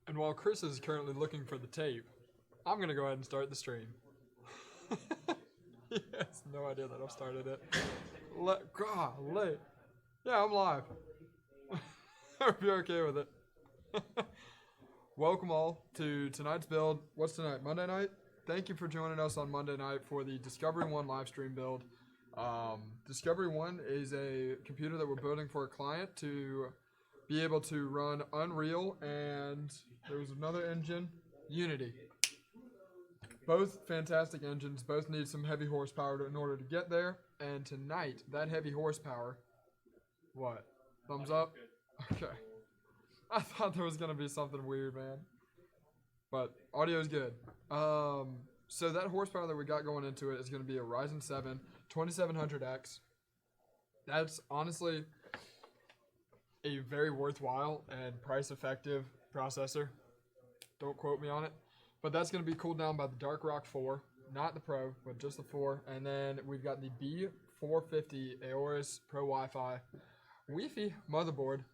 And while Chris is currently looking for the tape, I'm going to go ahead and start the stream. He has no idea that I've started it. Golly. Yeah, I'm live. I hope you're okay with it. Welcome all to tonight's build. What's tonight? Monday night? Thank you for joining us on Monday night for the Discovery 1 live stream build. Discovery 1 is a computer that we're building for a client to be able to run Unreal, and there was another engine, Unity. Both fantastic engines, both need some heavy horsepower in order to get there, and tonight, that heavy horsepower, what? Thumbs up? Okay. I thought there was going to be something weird, man. But audio's good. So that horsepower that we got going into it is going to be a Ryzen 7 2700X. That's honestly a very worthwhile and price-effective processor. Don't quote me on it. But that's going to be cooled down by the Dark Rock 4. Not the Pro, but just the 4. And then we've got the B450 AORUS Pro Wi-Fi motherboard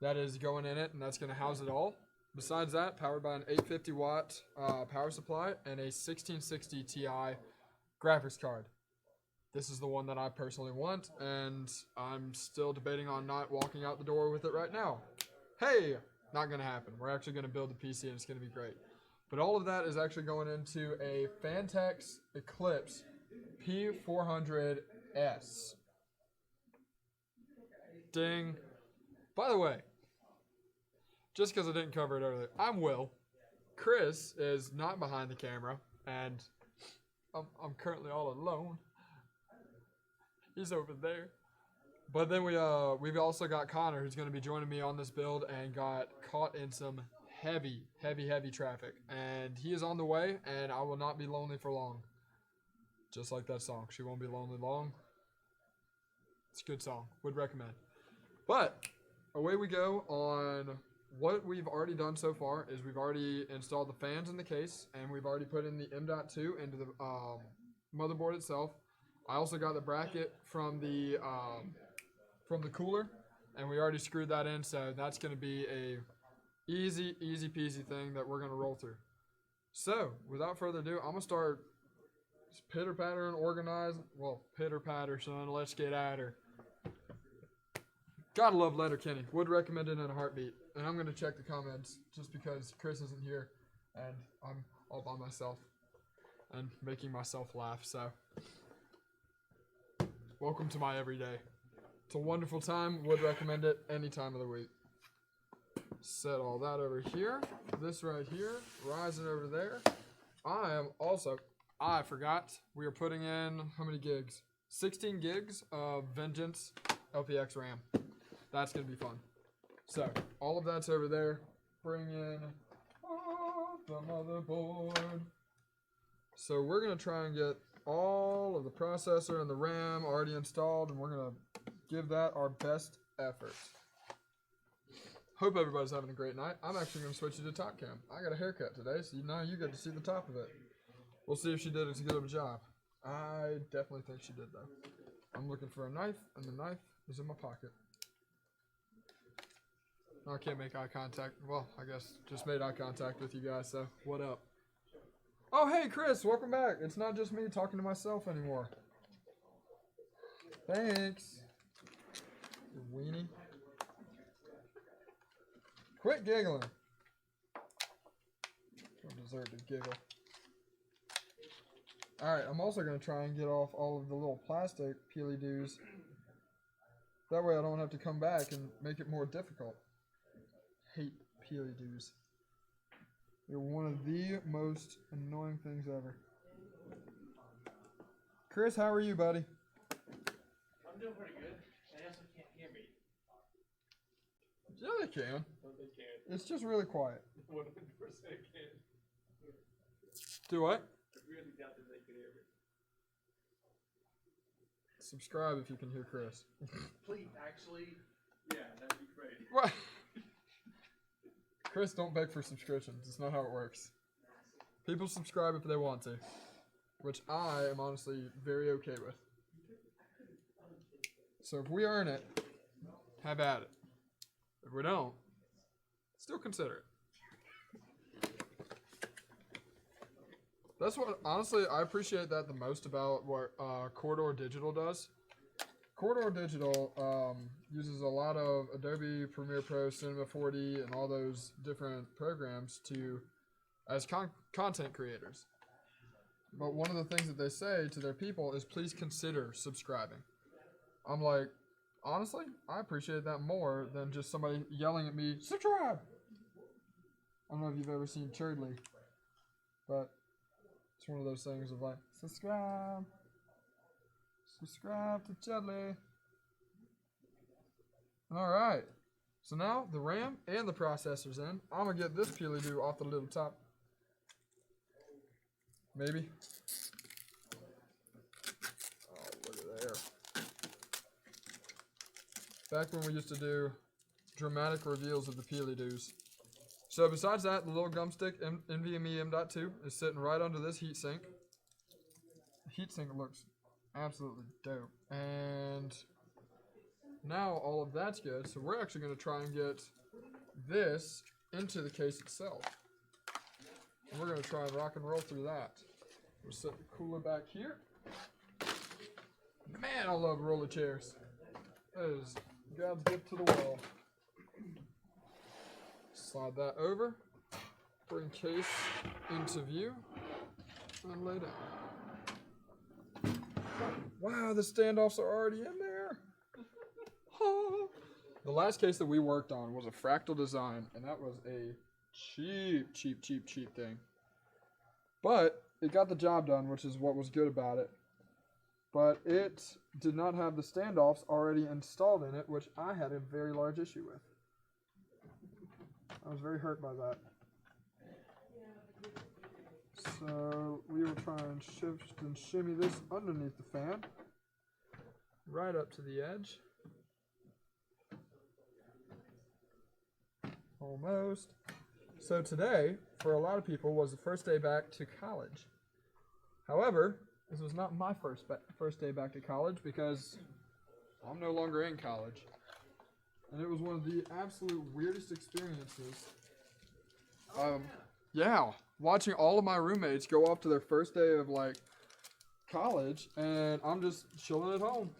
that is going in it, and that's going to house it all. Besides that, powered by an 850-watt power supply and a 1660 Ti graphics card. This is the one that I personally want, and I'm still debating on not walking out the door with it right now. Hey, not going to happen. We're actually going to build the PC, and it's going to be great. But all of that is actually going into a Phanteks Eclipse P400S. Ding. By the way, just because I didn't cover it earlier, I'm Will. Chris is not behind the camera, and I'm currently all alone. He's over there. But then we've also got Connor, who's going to be joining me on this build and got caught in some heavy traffic. And he is on the way, and I will not be lonely for long. Just like that song. She won't be lonely long. It's a good song. Would recommend. But away we go on what we've already done so far is we've already installed the fans in the case, and we've already put in the M.2 into the motherboard itself. I also got the bracket from the cooler, and we already screwed that in, so that's going to be a easy peasy thing that we're going to roll through. So, without further ado, I'm going to start pitter-patter and organize. Well, pitter-patter, son. Let's get at her. Gotta love Letterkenny. Would recommend it in a heartbeat. And I'm going to check the comments just because Chris isn't here, and I'm all by myself and making myself laugh, so welcome to my everyday. It's a wonderful time. Would recommend it any time of the week. Set all that over here. This right here. Ryzen over there. I forgot. We are putting in, how many gigs? 16 gigs of Vengeance LPX RAM. That's going to be fun. So, all of that's over there. Bring in the motherboard. So, we're going to try and get all of the processor and the RAM already installed, and we're going to give that our best effort. Hope everybody's having a great night. I'm actually going to switch you to top cam. I got a haircut today, so now you get to see the top of it. We'll see if she did as good of a job. I definitely think she did, though. I'm looking for a knife, and the knife is in my pocket. I can't make eye contact. Well, I guess just made eye contact with you guys, so what up? Oh, hey, Chris, welcome back. It's not just me talking to myself anymore. Thanks. You weenie. Quit giggling. Don't deserve to giggle. Alright, I'm also going to try and get off all of the little plastic peely-doos. That way I don't have to come back and make it more difficult. Hate peely-doos. They're one of the most annoying things ever. Chris, how are you, buddy? I'm doing pretty good. They also can't hear me. Yeah, they can. No, they can't. It's just really quiet. 100% can. Do what? I really doubt that they can hear me. Subscribe if you can hear Chris. Please, actually, yeah, that'd be great. What? Chris, don't beg for subscriptions. It's not how it works. People subscribe if they want to, which I am honestly very okay with. So if we earn it, have at it. If we don't, still consider it. That's what, honestly, I appreciate that the most about what Corridor Digital does. Corridor Digital uses a lot of Adobe Premiere Pro, Cinema 4D, and all those different programs as content creators. But one of the things that they say to their people is please consider subscribing. I'm like, honestly, I appreciate that more than just somebody yelling at me, subscribe! I don't know if you've ever seen Churdley, but it's one of those things of like, subscribe. Subscribe to Chudley. Alright. So now the RAM and the processor's in. I'm going to get this peely-do off the little top. Maybe. Oh, look at there. Back when we used to do dramatic reveals of the peely-doos. So besides that, the little gumstick NVMe M.2 is sitting right under this heatsink. Heatsink looks absolutely dope. And now all of that's good. So we're actually going to try and get this into the case itself. And we're going to try and rock and roll through that. We'll set the cooler back here. Man, I love roller chairs. That is God's gift to the world. Slide that over. Bring case into view. And lay down. Wow, the standoffs are already in there. The last case that we worked on was a fractal design, and that was a cheap thing. But it got the job done, which is what was good about it. But it did not have the standoffs already installed in it, which I had a very large issue with. I was very hurt by that. So we will try and shift and shimmy this underneath the fan, right up to the edge. Almost. So today, for a lot of people, was the first day back to college. However, this was not my first day back to college because I'm no longer in college. And it was one of the absolute weirdest experiences. Yeah, watching all of my roommates go off to their first day of like college, and I'm just chilling at home.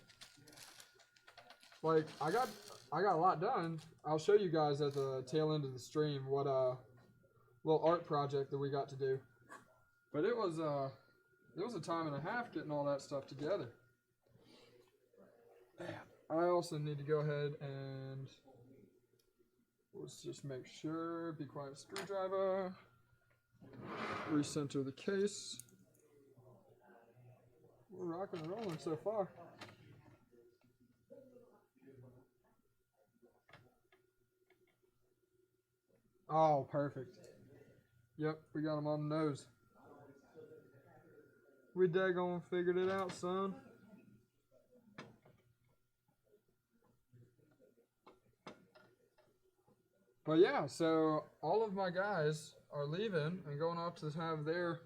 Like I got a lot done. I'll show you guys at the tail end of the stream what little art project that we got to do. But it was a time and a half getting all that stuff together. I also need to go ahead and let's just make sure, be quiet, screwdriver, recenter the case. We're rocking and rolling so far. Oh, perfect. Yep, we got them on the nose. We daggone figured it out, son. But yeah, so all of my guys are leaving and going off to have their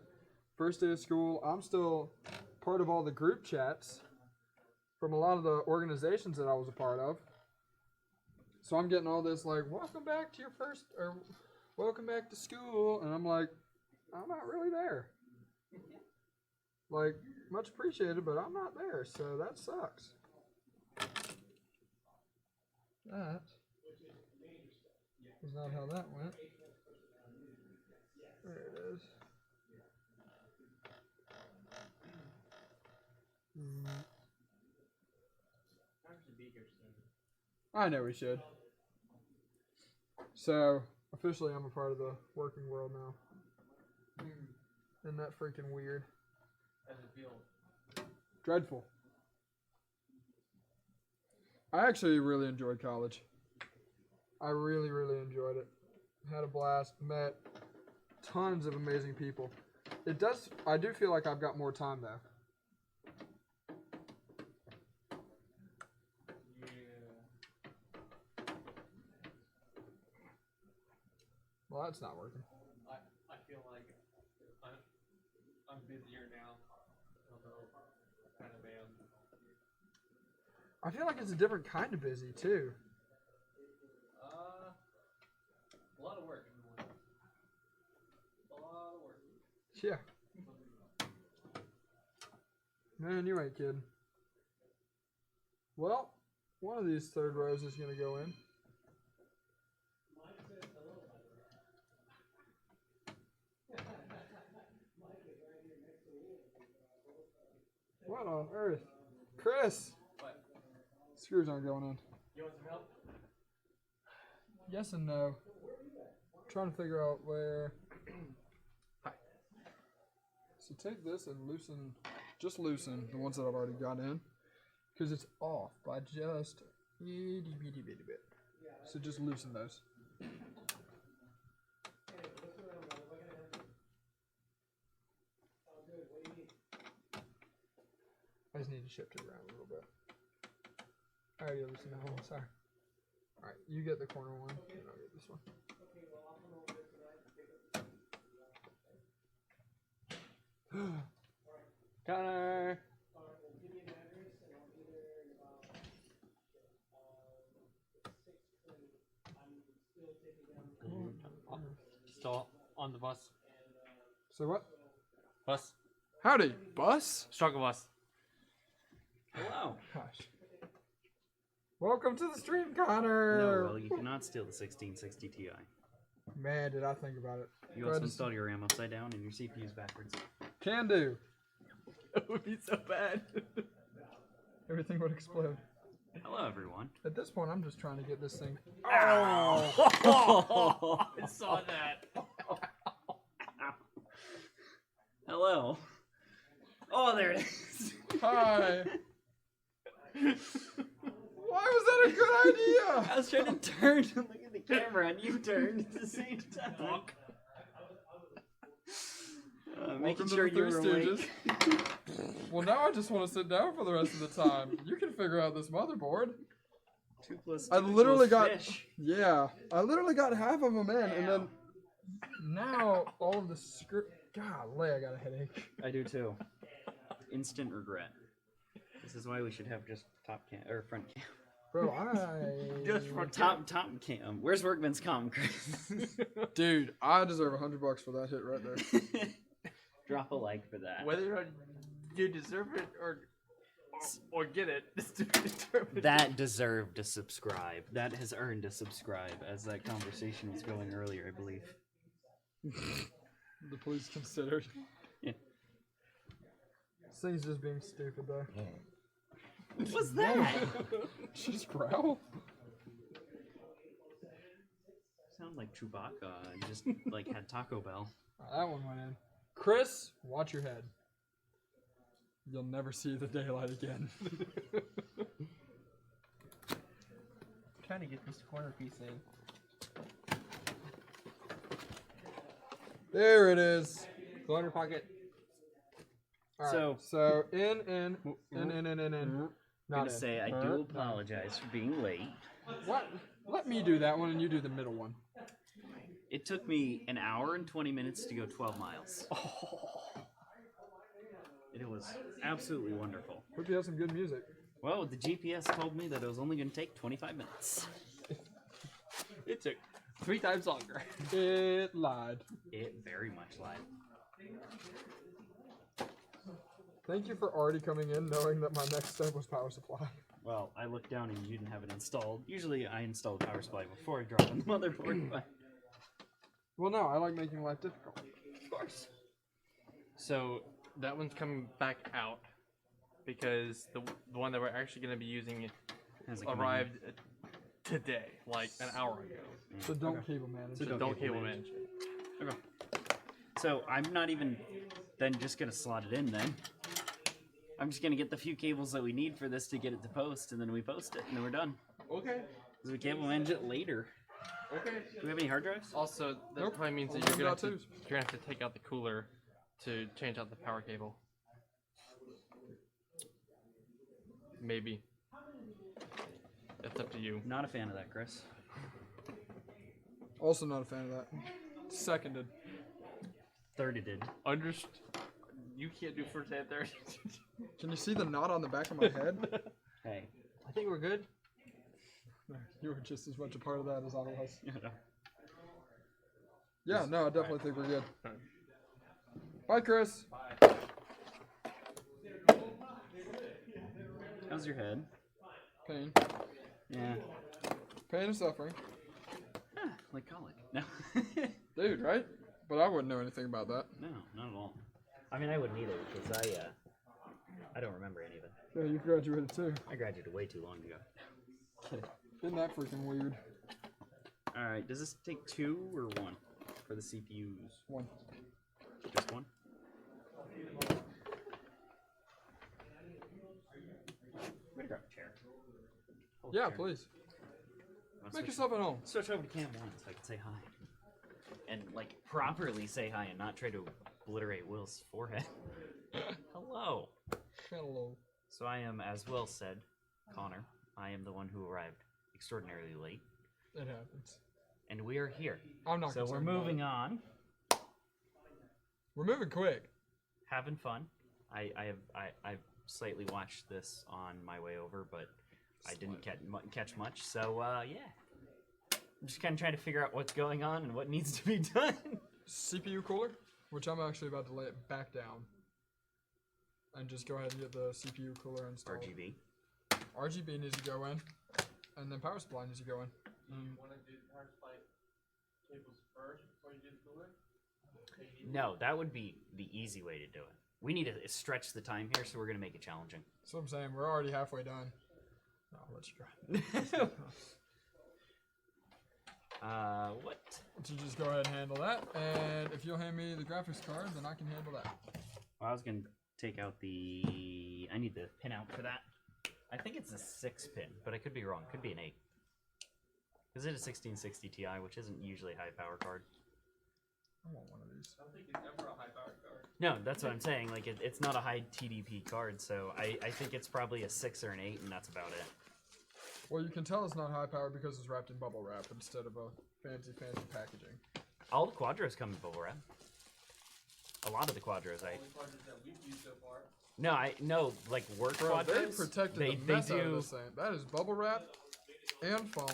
first day of school. I'm still part of all the group chats from a lot of the organizations that I was a part of. So I'm getting all this like, welcome back to your first, or welcome back to school. And I'm like, I'm not really there. Like, much appreciated, but I'm not there. So that sucks. That is not how that went. There it is. I know we should. So, officially I'm a part of the working world now. Isn't that freaking weird? How does it feel? Dreadful. I actually really enjoyed college. I really, really enjoyed it. Had a blast. Met tons of amazing people. I do feel like I've got more time though. Well, that's not working. I feel like I'm busier now, although I kind of am. I feel like it's a different kind of busy too. A lot of work. A lot of work. Yeah. Man, you ain't kidding. Well, one of these third rows is going to go in. What on earth? Chris! What? Screws aren't going in. You want some help? Yes and no. Trying to figure out where. Hi. So take this and loosen, just loosen the ones that I've already got in, because it's off by just a itty bitty bit. So just loosen those. I just need to shift it around a little bit. I already loosened that one, sorry. Alright, you get the corner one, and I'll get this one. Connor! Still on the bus. So what? Bus. Howdy, bus? Struggle bus. Hello! Gosh. Welcome to the stream, No, Connor! well, you cannot steal the 1660 Ti. Man, did I think about it. You Go also ahead and- installed your RAM upside down and your CPU's backwards. Can do. That would be so bad. Everything would explode. Hello, everyone. At this point, I'm just trying to get this thing. Oh! I saw that. Hello. Oh, there it is. Hi. Why was that a good idea? I was trying to turn to look at the camera and you turned at the same time. Making Welcome to sure the you were Three awake. Well, now I just want to sit down for the rest of the time. You can figure out this motherboard. 2 plus 2 I literally equals got, fish. yeah, I literally got half of them in, and then now all of the script. Golly, I got a headache. I do too. Instant regret. This is why we should have just top cam or front cam. Bro, I. Just for Top cam. Where's Workman's com, Chris? Dude, I deserve $100 for that hit right there. Drop a like for that. Whether or not you deserve it or get it, is to be determined. That deserved a subscribe. That has earned a subscribe, as that conversation was going earlier, I believe. The police considered. Yeah. This thing's just being stupid, though. What was that? She just growl. Sound like Chewbacca. Just like had Taco Bell. That one went in. Chris, watch your head. You'll never see the daylight again. Trying to get this corner piece in. There it is. Corner pocket. All right, so in. I'm Not gonna in. say I do apologize for being late. What? Let me do that one, and you do the middle one. It took me an hour and 20 minutes to go 12 miles. It was absolutely wonderful. Hope you have some good music. Well, the GPS told me that it was only going to take 25 minutes. It took 3 times longer. It lied. It very much lied. Thank you for already coming in knowing that my next step was power supply. Well, I looked down and you didn't have it installed. Usually I install the power supply before I drop on the motherboard, but... Well, no, I like making life difficult. Of course. So that one's coming back out because the one that we're actually going to be using Has it come in? arrived today, like an hour ago. So don't cable manage. So don't cable manage it. Okay. So I'm not even then just going to slot it in then. I'm just going to get the few cables that we need for this to get it to post, and then we post it, and then we're done. Okay. Because we cable manage it later. Okay. Do we have any hard drives? Also, that Nope. probably means that Only you're got gonna twos. have to take out the cooler to change out the power cable. Maybe. That's up to you. Not a fan of that, Chris. Also not a fan of that. Seconded. Thirded did. You can't do first and third. Can you see the knot on the back of my head? Hey. I think we're good. You were just as much a part of that as I was. Yeah, no, I definitely think we're good. Bye, Chris. How's your head? Pain. Yeah. Pain and suffering. Like colic. No. Dude, right? But I wouldn't know anything about that. No, not at all. I mean, I wouldn't either because I don't remember any of it. Yeah, you graduated too. I graduated way too long ago. Kidding. Isn't that freaking weird? All right. Does this take 2 or 1 for the CPUs? 1. Just 1. I'm gonna grab a chair. Hold Yeah, the chair. please. Wanna Make switch- yourself at home. Switch over to cam 1 so I can say hi. And, like, properly say hi and not try to obliterate Will's forehead. Hello. Hello. So I am, as Will said, Connor. I am the one who arrived extraordinarily late. It happens. And we are here. I'm not So we're concerned about moving it. on. We're moving quick. Having fun. I slightly watched this on my way over, but I didn't catch much. So yeah, I'm just kind of trying to figure out what's going on and what needs to be done. CPU cooler, which I'm actually about to lay it back down. And just go ahead and get the CPU cooler installed. RGB. RGB needs to go in. And then power supply needs to go in. Want to do the power supply cables first before you do the cooler? No, that would be the easy way to do it. We need to stretch the time here, so we're going to make it challenging. That's what I'm saying. We're already halfway done. No, let's try. What? So just go ahead and handle that. And if you'll hand me the graphics card, then I can handle that. Well, I was going to take out the... I need the pin out for that. I think it's a 6 pin, but I could be wrong. Could be an 8. Is it a 1660 Ti, which isn't usually a high power card? I want one of these. I don't think it's ever a high power card. No, that's what I'm saying. Like, it's not a high TDP card, so I think it's probably a 6 or an 8, and that's about it. Well, you can tell it's not high power because it's wrapped in bubble wrap instead of a fancy packaging. All the Quadros come in bubble wrap. A lot of the Quadros, Only cards that we've used so far. No, I no like work Bro, Quadros. they protected they, the mess they out of do. this thing. That is bubble wrap and foam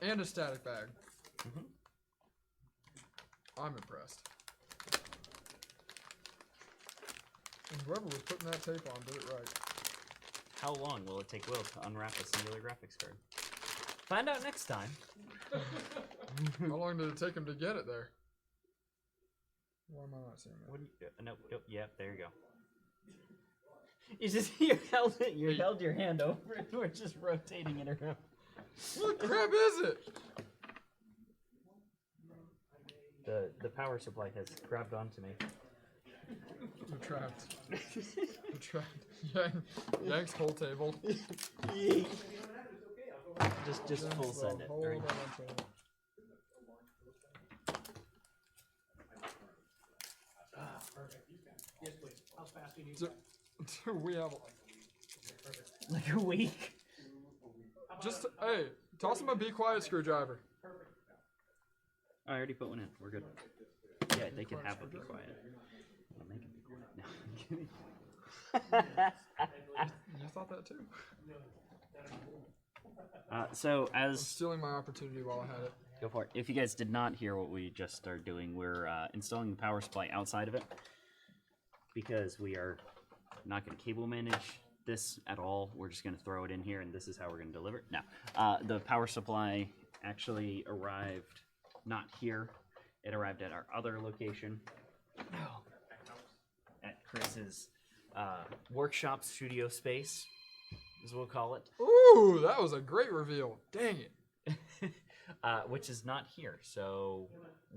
and a static bag. I'm impressed. And whoever was putting that tape on did it right. How long will it take Will to unwrap a singular graphics card? Find out next time. How long did it take him to get it there? Why am I not seeing that? What do you, nope, yep, there you go. You just you held it. You held your hand over it. We're just rotating it around. What the crap is it? The power supply has grabbed onto me. We're trapped. We're trapped. Yank's whole table. Just full send it. Hold There on you go. to it. Yes, please. How fast do you need? Dude, we have Like a week. just hey, toss him a be quiet screwdriver. I already put one in. We're good. Yeah, they can have a be quiet. I'll make it be quiet. No, I'm kidding. You thought that too? So I'm as stealing my opportunity while I had it. go for it. If you guys did not hear what we just started doing, we're installing the power supply outside of it because we are not going to cable manage this at all. We're just going to throw it in here, and this is how we're going to deliver it. Now, the power supply actually arrived not here. It arrived at our other location, at Chris's workshop studio space, as we'll call it. Ooh, that was a great reveal. Dang it. Which is not here, so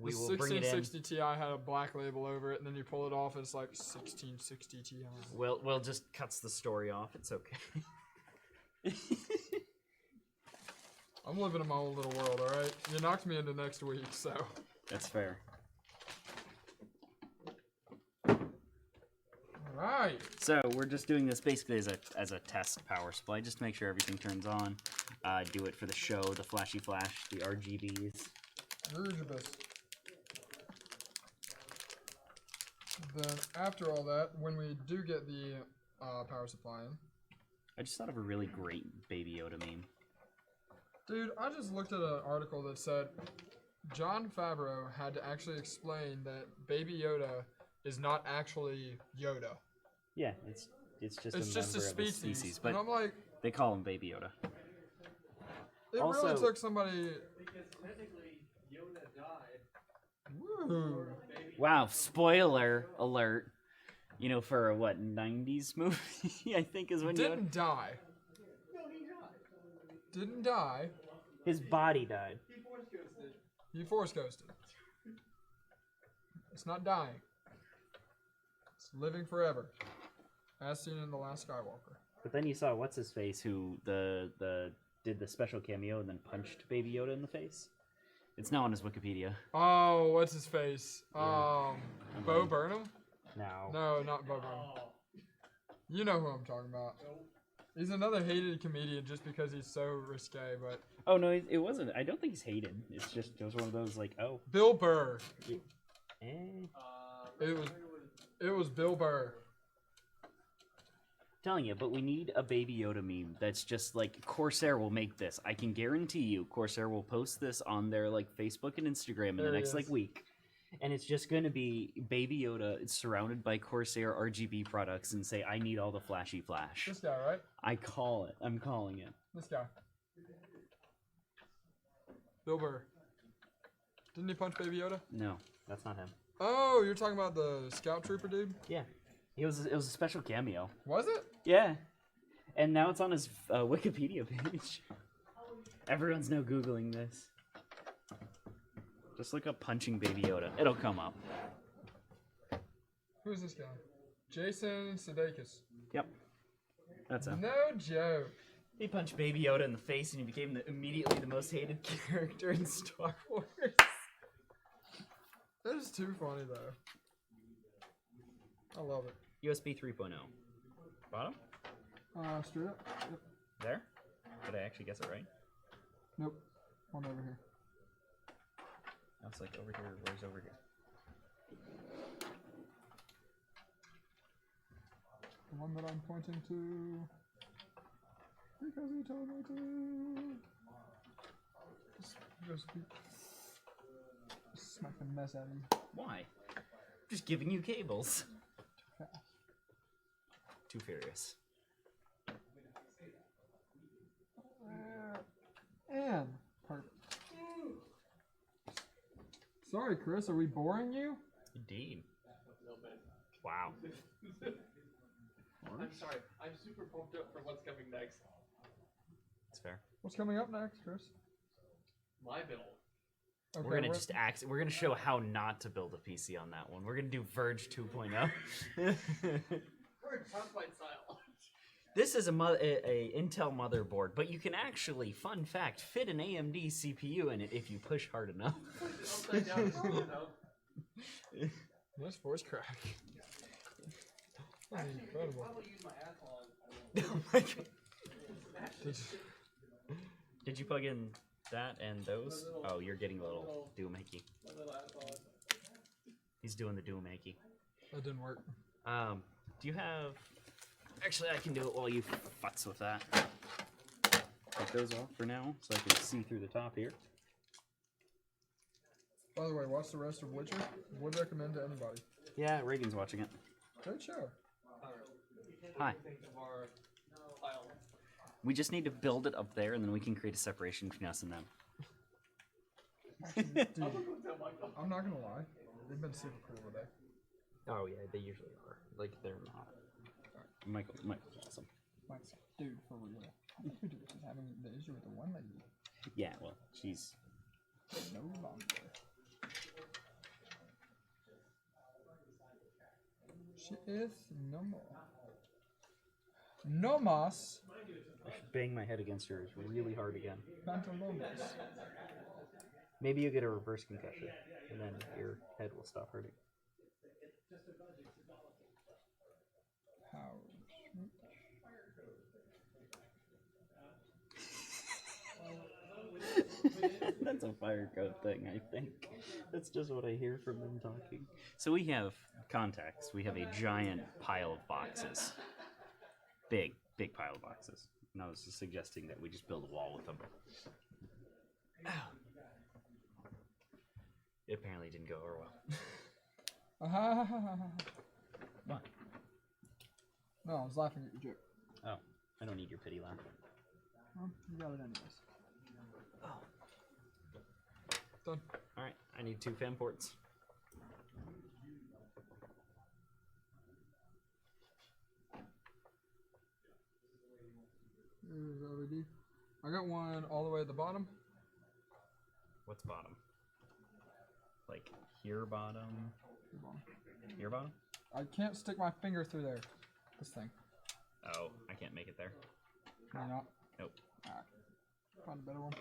we The will bring it in. 1660 Ti had a black label over it, and then you pull it off, and it's like 1660 Ti. Will just cuts the story off. It's okay. I'm living in my own little world, alright? You knocked me into next week, so. That's fair. Alright. So we're just doing this basically as a test power supply, just to make sure everything turns on. Do it for the show, the flashy flash, the RGBs. Urgibus. Then after all that, when we do get the power supply in, I just thought of a really great Baby Yoda meme. dude, I just looked at an article that said Jon Favreau had to actually explain that Baby Yoda is not actually Yoda. Yeah, it's It's just It's a just a member of species. but And I'm like, they call him Baby Yoda. it Also- really took somebody. Because technically, Yoda died. Woo. Wow, spoiler alert. You know, for a, what, 90s movie, I think is when Yoda... Didn't die. No, he died. Didn't die. His body died. He force ghosted. He force ghosted. It's not dying. It's living forever. As seen in The Last Skywalker. But then you saw what's-his-face who did the special cameo and then punched Baby Yoda in the face. It's now on his Wikipedia. Oh, what's his face? Yeah. Bo Burnham? No. No, not Bo Burnham. You know who I'm talking about. He's another hated comedian just because he's so risque, but... Oh, no, it wasn't. I don't think he's hated. It's just, it was one of those, like, oh. Bill Burr. Eh. It was Bill Burr. Telling you, but we need a Baby Yoda meme that's just like Corsair will make this. I can guarantee you, Corsair will post this on their like Facebook and Instagram in There the he next is. like week, and it's just going to be Baby Yoda surrounded by Corsair RGB products and say, "I need all the flashy flash." This guy, right? I call it. I'm calling it. This guy. Bill Burr. Didn't he punch Baby Yoda? No, that's not him. Oh, you're talking about the Scout Trooper dude? Yeah, it was a special cameo. Was it? Yeah, and now it's on his Wikipedia page. Everyone's now Googling this. Just look up punching Baby Yoda. It'll come up. Who's this guy? Jason Sudeikis. Yep. That's him. No joke. He punched Baby Yoda in the face and he became immediately the most hated character in Star Wars. That is too funny though. I love it. USB 3.0. Bottom? Straight up. Yep. There? Did I actually guess it right? Nope. One over here. I was like, over here, where's over here? The one that I'm pointing to. Because he told me to. Just smack the mess out of you. Why? I'm just giving you cables. Too fast. Too furious. And perfect. Sorry, Chris. Are we boring you? Indeed. Wow. I'm sorry. I'm super pumped up for what's coming next. That's fair. What's coming up next, Chris? My build. Okay, We're gonna just we're gonna show how not to build a PC on that one. We're gonna do Verge 2.0. We're Soundbite style. This is a Intel motherboard, but you can actually, fun fact, fit an AMD CPU in it if you push hard enough. Upside down. No. Nice voice crack. That's incredible. I will use my asshole. Oh my God. Did you plug in that and those? Oh, you're getting a little doohickey. He's doing the doohickey. That didn't work. Do you have... Actually, I can do it while you futz with that. Take those off for now, so I can see through the top here. By the way, watch the rest of Witcher. Would recommend to anybody. Yeah, Reagan's watching it. Great show. Hi. We just need to build it up there, and then we can create a separation between us and them. Dude, I'm not gonna lie. They've been super cool today. Oh yeah, they usually are. Like they're not. Michael's awesome. Mike's, dude, for real. Dude, she's having the issue with the one lady. Yeah, well, she's... No longer. She is no more. No mas I should bang my head against yours really hard again. pantalones. Maybe you'll get a reverse concussion, and then your head will stop hurting. How? That's a fire code thing, I think. That's just what I hear from them talking. So we have contacts. We have a giant pile of boxes. Big pile of boxes. And I was just suggesting that we just build a wall with them. It apparently didn't go over well. What? No, I was laughing at your joke. Oh, I don't need your pity laugh. Well, you got it anyways. Oh. Done. Alright, I need 2 fan ports. Here's LED. I got one all the way at the bottom. What's bottom? Like here bottom? Here bottom. Here bottom? I can't stick my finger through there. This thing. Oh, I can't make it there. Can you not? Nope. Alright. Find a better one.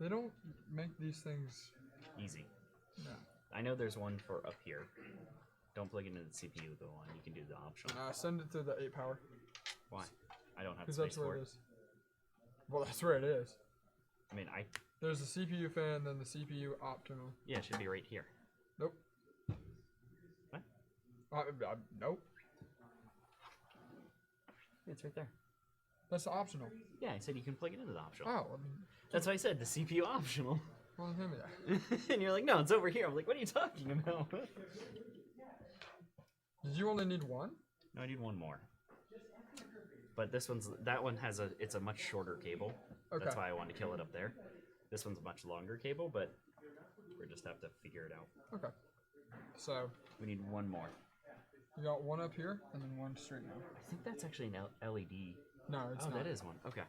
They don't make these things. Easy. No. I know there's one for up here. Don't plug it into the CPU though, and you can do the optional. Send it to the 8 power. Why? I don't have Because space that's where for it it. is. Well, that's where it is. I mean, There's the CPU fan, then the CPU optional. yeah, it should be right here. Nope. What? Nope. It's right there. That's the optional. Yeah, I said you can plug it into the optional. Oh, well, That's why I said the CPU optional. well hand me that. And you're like, no, it's over here. I'm like, what are you talking about? Did you only need one? No, I need one more. But that one has it's a much shorter cable. Okay. That's why I wanted to kill it up there. This one's a much longer cable, but we just have to figure it out. Okay. So We need one more. you got one up here and then one straight down. I think that's actually an LED. No, it's Oh, not. that is one. Okay.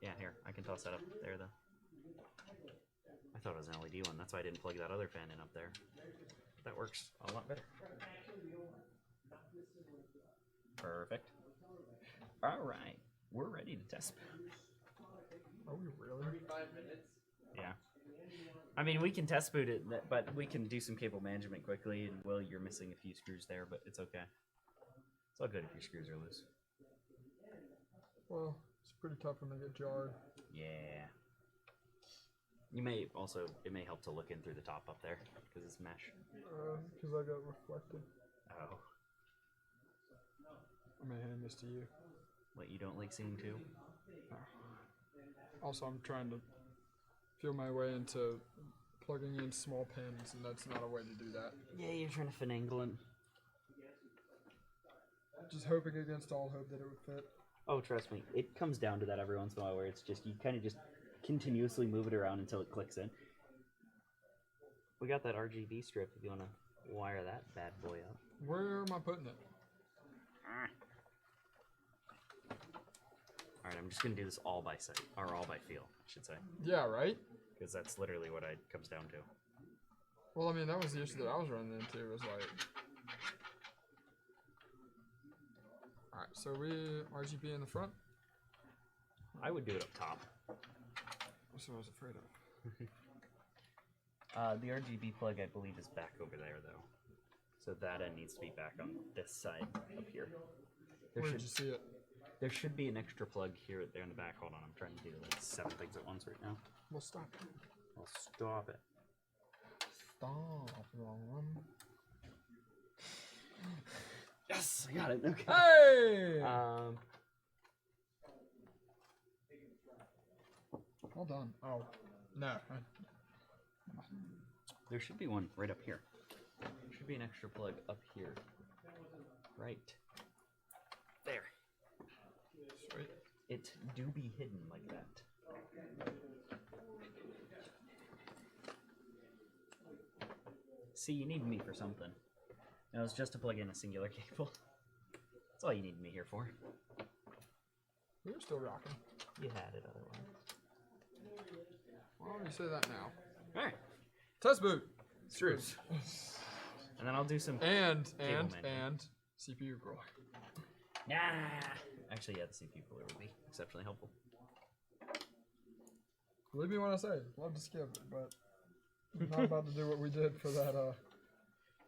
Yeah, here. I can toss that up there, though. I thought it was an LED one. That's why I didn't plug that other fan in up there. That works a lot better. Perfect. All right. We're ready to test. Are we really? 5 minutes. Yeah. I mean, we can test boot it, but we can do some cable management quickly. And, well, you're missing a few screws there, but it's okay. It's all good if your screws are loose. Well, it's pretty tough when they get jarred. Yeah. You may also, it may help to look in through the top up there, because it's mesh. Because I got reflected. Oh. I may hand this to you. What, you don't like seeing too? Also, I'm trying to feel my way into plugging in small pins, and that's not a way to do that. Yeah, you're trying to finagle it. Just hoping against all hope that it would fit. Oh, trust me, it comes down to that every once in a while where it's just, you kind of just continuously move it around until it clicks in. We got that RGB strip if you want to wire that bad boy up. Where am I putting it? Alright, I'm just going to do this all by sight, or all by feel, I should say. Yeah, right? Because that's literally what it comes down to. Well, I mean, that was the issue that I was running into, was like... Alright, so we RGB in the front? I would do it up top. That's what I was afraid of. The RGB plug, I believe, is back over there, though. So that end needs to be back on this side up here. Where did you see it? There should be an extra plug here there in the back. Hold on, I'm trying to do like 7 things at once right now. Well, stop. I'll stop it. Stop, wrong one. Yes, I got it. Okay. Hey! Well done. Oh, no. There should be one right up here. There should be an extra plug up here. Right. There. Sweet. It do be hidden like that. See, you need me for something. And it was just to plug in a singular cable. That's all you need me here for. We were still rocking. You had it otherwise. Why don't you say that now? Alright. Test boot. Screws. And then I'll do some And management. CPU cooler. Nah. Actually, yeah, the CPU cooler would be exceptionally helpful. Believe me when I say, love to skip it, but I'm not about to do what we did for that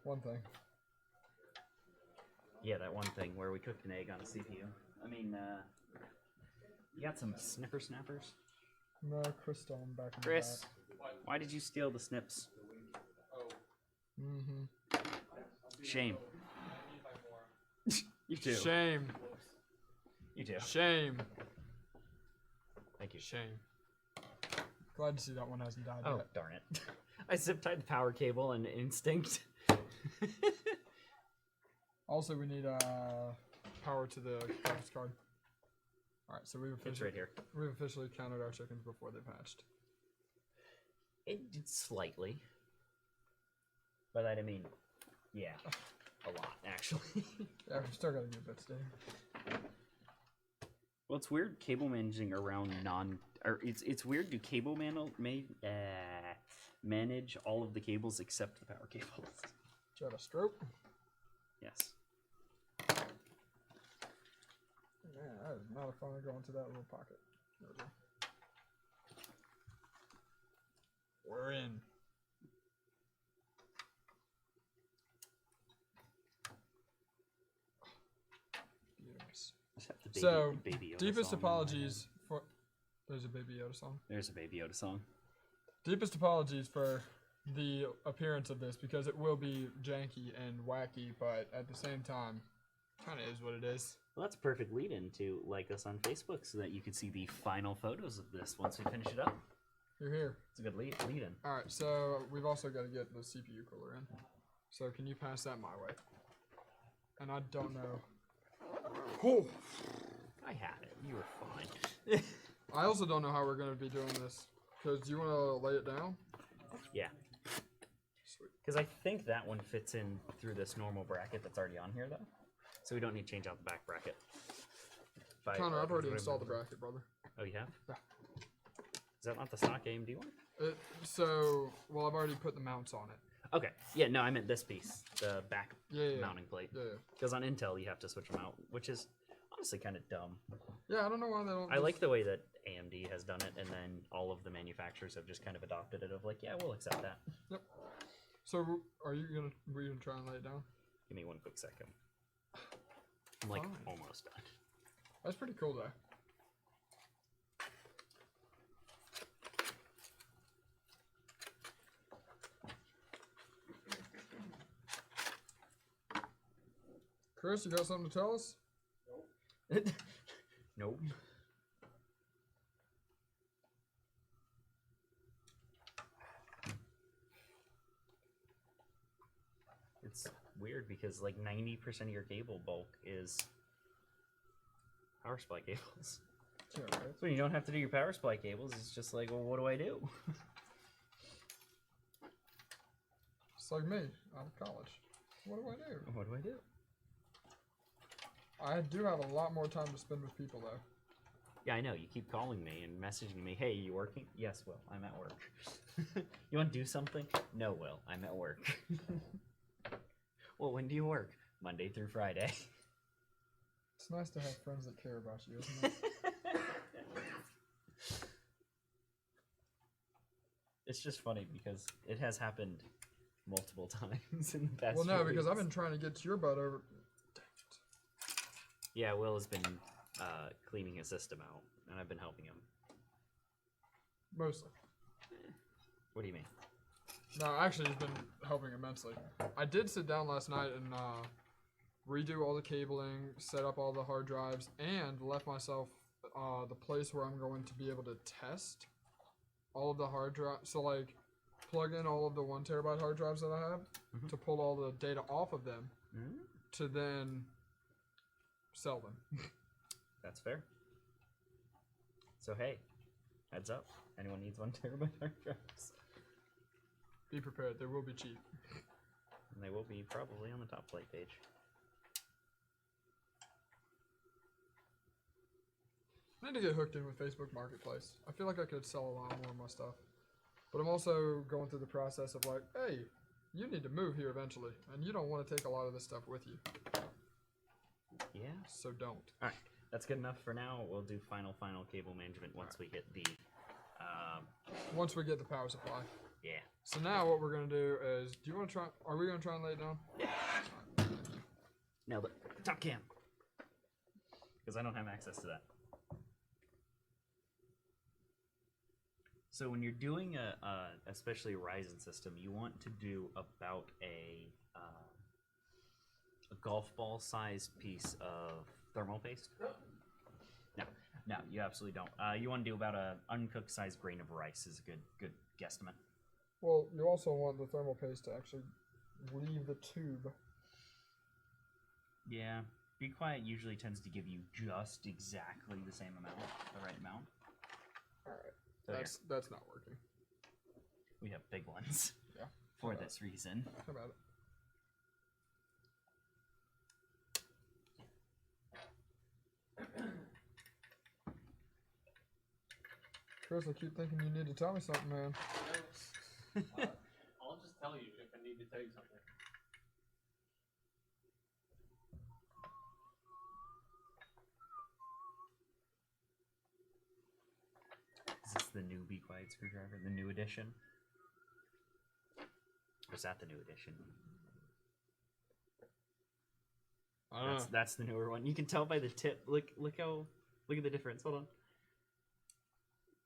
one thing. Yeah, that one thing where we cooked an egg on a CPU. I mean, you got some snipper snappers? No, Chris stole them back in Chris, why did you steal the snips? the back. Mm-hmm. Shame. You too. Shame. You too. Shame. Thank you. Shame. Glad to see that one hasn't died Oh, yet. darn it. I zip tied the power cable and instinct. Also, we need power to the graphics card. All right, so It's right here. we've officially counted our chickens before they patched. It's slightly. By that I mean, yeah, a lot actually. Yeah, we still gotta get bits there. Well, it's weird cable managing around it's weird to cable manage all of the cables except the power cables. Try to stroke. Yes. Man, that is not a fun to go into that little pocket. There we go. We're in. Yes. Just have the So, baby Yoda deepest song in my apologies head. for. There's a Baby Yoda song. There's a Baby Yoda song. Deepest apologies for the appearance of this because it will be janky and wacky, but at the same time, kind of is what it is. Well, that's a perfect lead-in to like us on Facebook so that you can see the final photos of this once we finish it up. You're here. It's a good lead-in. All right, so we've also got to get the CPU cooler in. So can you pass that my way? And I don't know. Oh. I had it. You were fine. I also don't know how we're going to be doing this. Because do you want to lay it down? Yeah. Sweet. Because I think that one fits in through this normal bracket that's already on here, though. So we don't need to change out the back bracket. Connor, I've already installed the bracket, brother. Oh, you have? Yeah. Is that not the stock AMD one? Well, I've already put the mounts on it. Okay. Yeah, no, I meant this piece. The back Yeah. mounting plate. Yeah. Because on Intel, you have to switch them out, which is honestly kind of dumb. Yeah, I don't know why they don't. I like the way that AMD has done it, and then all of the manufacturers have just kind of adopted it of like, yeah, we'll accept that. Yep. So, were you gonna try and lay it down? Give me one quick second. I'm like Fine. almost done. That's pretty cool, though. Chris, you got something to tell us? Nope. It's weird because like 90% of your cable bulk is power supply cables. Yeah, right. So when you don't have to do your power supply cables, it's just like, well, what do I do? It's like me out of college. What do I do? What do I do? I do have a lot more time to spend with people, though. Yeah, I know. You keep calling me and messaging me. Hey, you working? Yes, Will. I'm at work. You want to do something? No, Will. I'm at work. Well, when do you work? Monday through Friday. It's nice to have friends that care about you, isn't it? It's just funny because it has happened multiple times in the past. Well, no, few because I've weeks. been trying to get your butt over. Dang it. Yeah, Will has been cleaning his system out, and I've been helping him. Mostly. What do you mean? No, actually, he's been helping immensely. I did sit down last night and redo all the cabling, set up all the hard drives, and left myself the place where I'm going to be able to test all of the hard drives. So, like, plug in all of the 1 terabyte hard drives that I have Mhm. to pull all the data off of them Mm, to then sell them. that's fair. So hey, heads up. Anyone needs 1 terabyte hard drives? Be prepared, they will be cheap. And they will be probably on the top plate page. I need to get hooked in with Facebook Marketplace. I feel like I could sell a lot more of my stuff. But I'm also going through the process of like, hey, you need to move here eventually, and you don't want to take a lot of this stuff with you. Yeah. So don't. All right, that's good enough for now. We'll do final cable management once we hit the. Once we get the power supply. Yeah. So now what we're going to do is, do you want to try, are we going to try and lay it down? Nailed it. Top cam. Because I don't have access to that. So when you're doing especially a Ryzen system, you want to do about a golf ball sized piece of thermal paste. No, you absolutely don't. You want to do about a uncooked sized grain of rice is a good guesstimate. Well, you also want the thermal paste to actually leave the tube. Yeah. Be Quiet usually tends to give you just exactly the same amount, the right amount. Alright. So here, That's not working. we have big ones. Yeah. For this reason. How about it? Chris, I keep thinking you need to tell me something, man. I'll just tell you if I need to tell you something. Is this the new Be Quiet screwdriver? The new edition? Or is that the new edition? I don't know. That's the newer one. You can tell by the tip. Look at the difference. Hold on.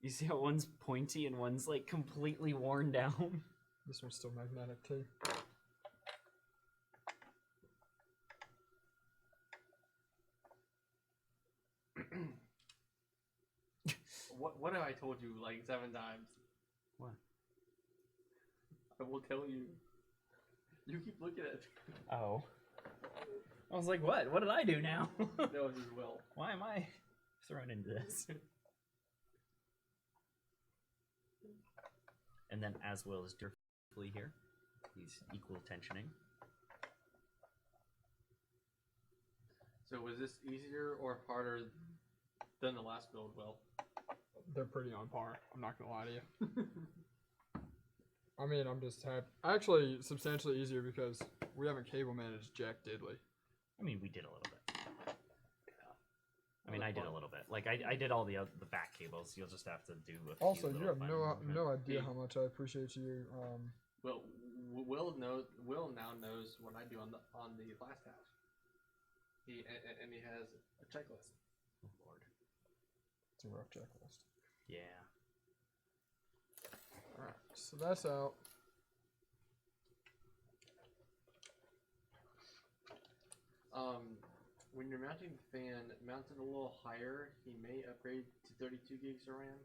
You see how one's pointy and one's like completely worn down? This one's still magnetic too. What have I told you like 7 times? What? I will tell you. You keep looking at it. Oh. I was like, what? What did I do now? No, it just will. Why am I thrown into this? And then as well as directly here, he's equal tensioning. So was this easier or harder than the last build, Will? They're pretty on par. I'm not gonna lie to you. I mean, I'm just happy. Actually, substantially easier because we haven't cable managed jack diddly. I mean, we did a little bit. I mean, I did a little bit. Like, I did all the back cables. You'll just have to do a few Also, you little have fine no movement. idea how much I appreciate you. Well, Will now knows what I do on the last half. He has a checklist. Oh, Lord. It's a rough checklist. Yeah. Alright, so that's out. When you're mounting the fan, mount it a little higher. He may upgrade to 32 gigs of RAM,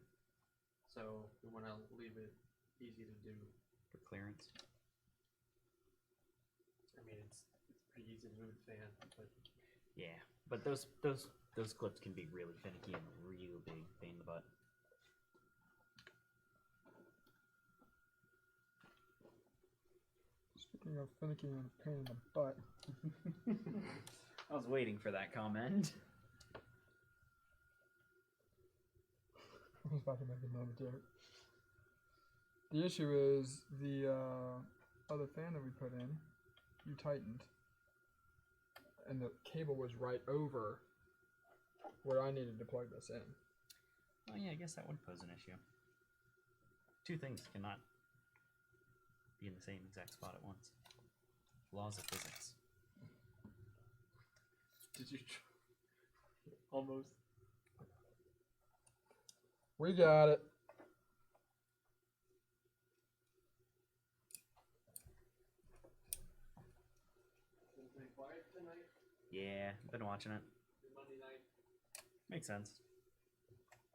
so we want to leave it easy to do. For clearance. I mean, it's pretty easy to move the fan, but Yeah, but those clips can be really finicky and real big pain in the butt. Speaking of finicky and pain in the butt. I was waiting for that comment. I was about to make another joke. The issue is the other fan that we put in, you tightened, and the cable was right over where I needed to plug this in. Oh yeah, I guess that would pose an issue. Two things cannot be in the same exact spot at once. Laws of physics. did you almost? We got it. Been quiet tonight. Yeah, been watching it. Monday night. Makes sense.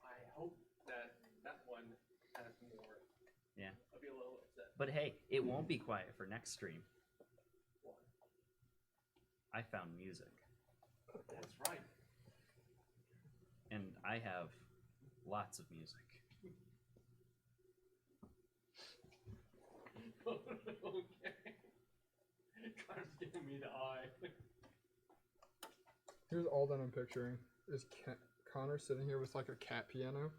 I hope that one has more. Yeah. I'll be a little upset. But hey, it won't be quiet for next stream. What? I found music. That's right. And I have lots of music. Okay. Connor's giving me the eye. Here's all that I'm picturing is Connor sitting here with like a cat piano.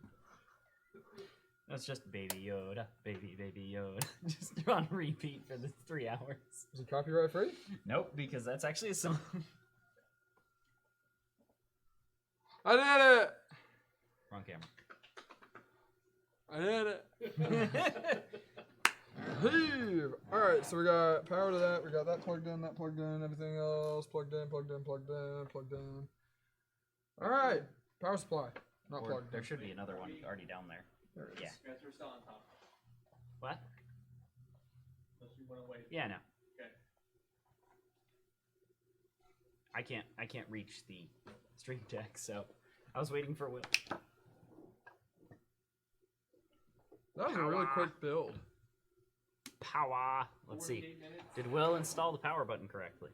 That's just Baby Yoda, Baby Yoda. Just on repeat for the 3 hours. Is it copyright free? Nope, because that's actually a song. I did it! Wrong camera. I did it! Heave! Alright, so we got power to that, we got that plugged in, everything else plugged in. Alright, power supply. Not Or plugged there in. should be another one already down there. There it is. Yeah. Guys, we're still on top. What? Unless you want to wait. Yeah, no. Okay. I can't reach the stream deck, so I was waiting for Will. That was a really quick build. Power. Let's see. 48 minutes. Did Will install the power button correctly?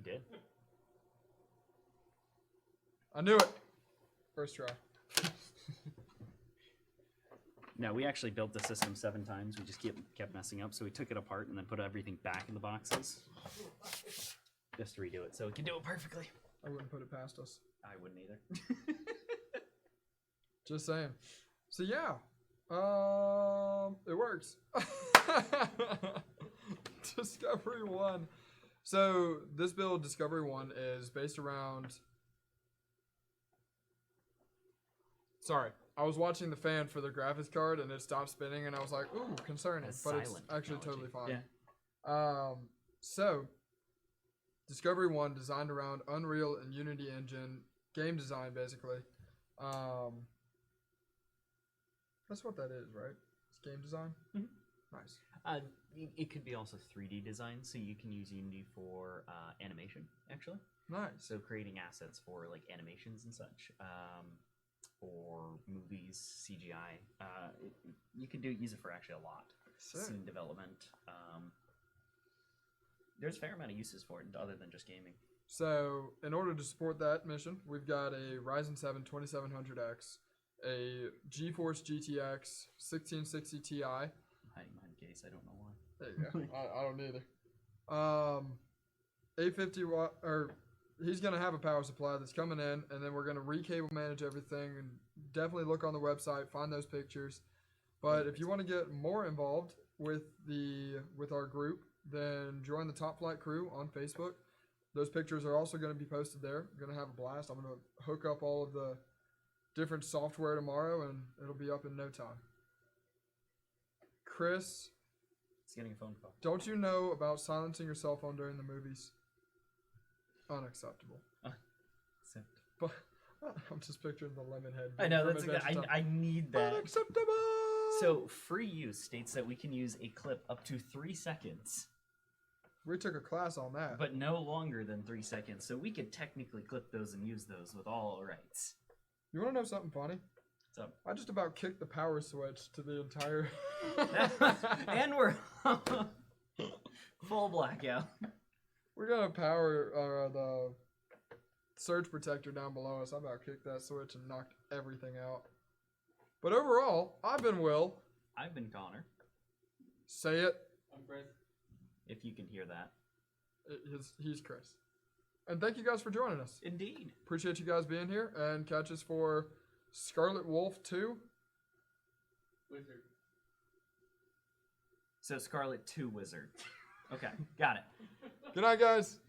He did. I knew it. First try. No, we actually built the system 7 times. We just kept messing up, so we took it apart and then put everything back in the boxes. Just to redo it, so we can do it perfectly. I wouldn't put it past us. I wouldn't either. Just saying. So yeah, it works. Discovery 1. So this build, Discovery 1, is based around... Sorry, I was watching the fan for the graphics card and it stopped spinning and I was like, ooh, concerning. That's But it's silent actually technology. totally fine. So, Discovery 1 designed around Unreal and Unity engine, game design basically. That's what that is, right? It's game design? Mhm. Nice. It could be also 3D design, so you can use Unity for animation, actually. Nice. So creating assets for like animations and such, or movies, CGI. You can use it for actually a lot. Sick. Scene development. There's a fair amount of uses for it other than just gaming. So, in order to support that mission, we've got a Ryzen 7 2700X, a GeForce GTX 1660 Ti. I'm hiding behind the case, I don't know why. There you go. I don't either. 850 watt, or he's gonna have a power supply that's coming in, and then we're gonna recable manage everything, and definitely look on the website, find those pictures. But if you want to get more involved with our group, then join the Top Flight crew on Facebook. Those pictures are also going to be posted there. I'm going to have a blast. I'm going to hook up all of the different software tomorrow, and it'll be up in no time. Chris, It's getting a phone call. don't you know about silencing your cell phone during the movies? Unacceptable. Except But I'm just picturing the lemon head. I know from that's. Adventure Time. I need that. Unacceptable. so free use states that we can use a clip up to 3 seconds, we took a class on that. but no longer than 3 seconds. So we could technically clip those and use those with all rights. You want to know something funny? So I just about kicked the power switch to the entire. and we're full blackout. We're gonna power the surge protector down below us. I about kicked that switch and knocked everything out. But overall, I've been Will. I've been Connor, Say it. I'm Fred. if you can hear that. He's Chris. And thank you guys for joining us. Indeed. Appreciate you guys being here, and catch us for Scarlet Wolf 2. Wizard. So Scarlet 2 Wizard. Okay, got it. Good night, guys.